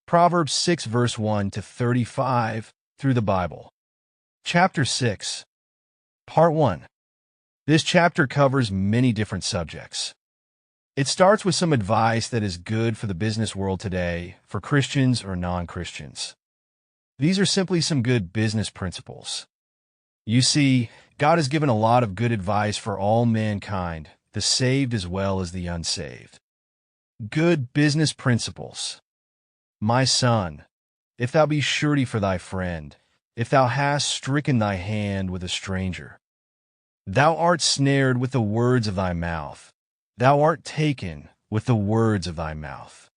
Proverbs 6 verse 1 to 35 through the Bible. Chapter 6, Part 1. This chapter covers many different subjects. It starts with some advice that is good for the business world today, for Christians or non-Christians. These are simply some good business principles. You see, God has given a lot of good advice for all mankind, the saved as well as the unsaved. Good business principles. My son, if thou be surety for thy friend, if thou hast stricken thy hand with a stranger, thou art snared with the words of thy mouth, thou art taken with the words of thy mouth.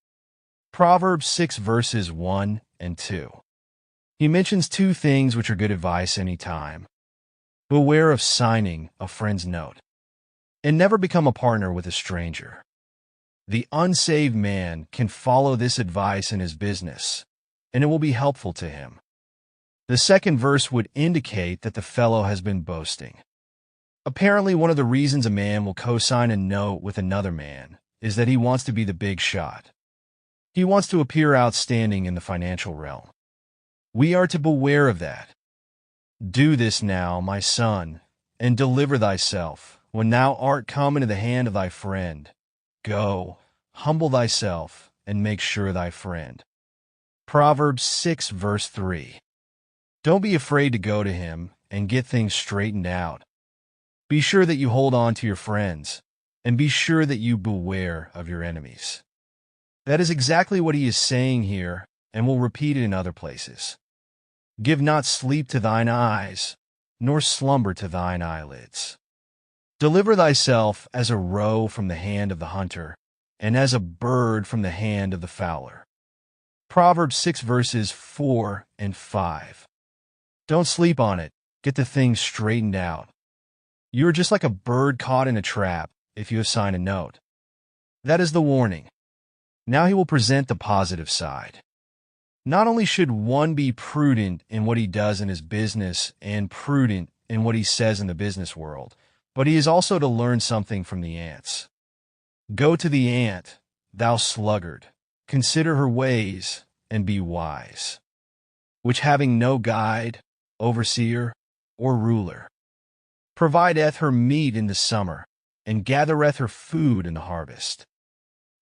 Proverbs 6 verses 1 and 2. He mentions two things which are good advice any time. Beware of signing a friend's note, and never become a partner with a stranger. The unsaved man can follow this advice in his business, and it will be helpful to him. The second verse would indicate that the fellow has been boasting. Apparently, one of the reasons a man will co-sign a note with another man is that he wants to be the big shot. He wants to appear outstanding in the financial realm. We are to beware of that. Do this now, my son, and deliver thyself, when thou art come into the hand of thy friend. Go, humble thyself, and make sure thy friend. Proverbs 6 verse 3. Don't be afraid to go to him and get things straightened out. Be sure that you hold on to your friends, and be sure that you beware of your enemies. That is exactly what he is saying here, and will repeat it in other places. Give not sleep to thine eyes, nor slumber to thine eyelids. Deliver thyself as a roe from the hand of the hunter, and as a bird from the hand of the fowler. Proverbs 6 verses 4 and 5. Don't sleep on it. Get the thing straightened out. You are just like a bird caught in a trap if you assign a note. That is the warning. Now he will present the positive side. Not only should one be prudent in what he does in his business and prudent in what he says in the business world, but he is also to learn something from the ants. Go to the ant, thou sluggard, consider her ways, and be wise, which having no guide, overseer, or ruler, provideth her meat in the summer, and gathereth her food in the harvest.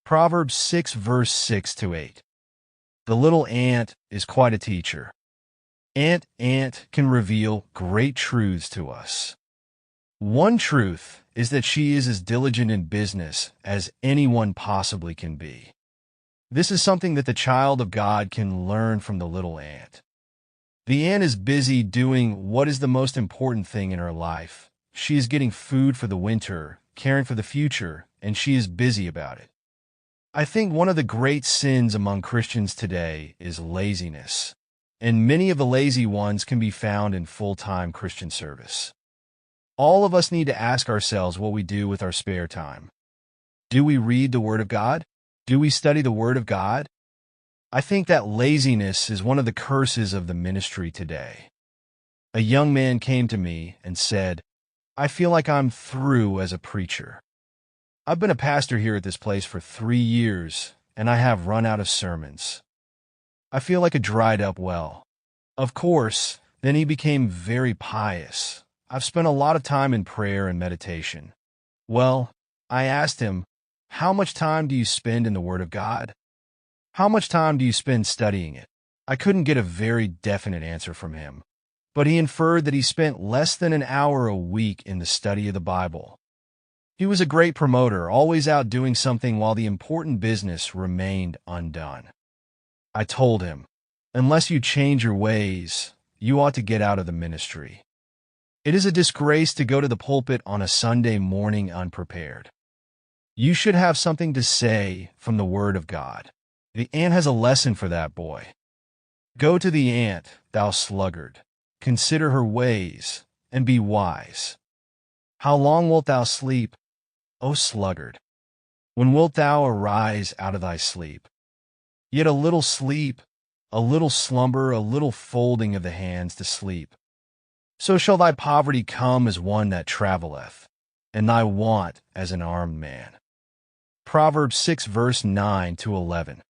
Proverbs 6 verse 6 to 8. The little ant is quite a teacher. Ant can reveal great truths to us. One truth is that she is as diligent in business as anyone possibly can be. This is something that the child of God can learn from the little ant. The ant is busy doing what is the most important thing in her life. She is getting food for the winter, caring for the future, and she is busy about it. I think one of the great sins among Christians today is laziness, and many of the lazy ones can be found in full-time Christian service. All of us need to ask ourselves what we do with our spare time. Do we read the Word of God? Do we study the Word of God? I think that laziness is one of the curses of the ministry today. A young man came to me and said, I feel like I'm through as a preacher. I've been a pastor here at this place for 3 years, and I have run out of sermons. I feel like a dried-up well. Of course, then he became very pious. I've spent a lot of time in prayer and meditation. Well, I asked him, how much time do you spend in the Word of God? How much time do you spend studying it? I couldn't get a very definite answer from him, but he inferred that he spent less than an hour a week in the study of the Bible. He was a great promoter, always out doing something while the important business remained undone. I told him, unless you change your ways, you ought to get out of the ministry. It is a disgrace to go to the pulpit on a Sunday morning unprepared. You should have something to say from the Word of God. The ant has a lesson for that boy. Go to the ant, thou sluggard. Consider her ways, and be wise. How long wilt thou sleep, O sluggard? When wilt thou arise out of thy sleep? Yet a little sleep, a little slumber, a little folding of the hands to sleep. So shall thy poverty come as one that travelleth, and thy want as an armed man. Proverbs 6 verse 9 to 11.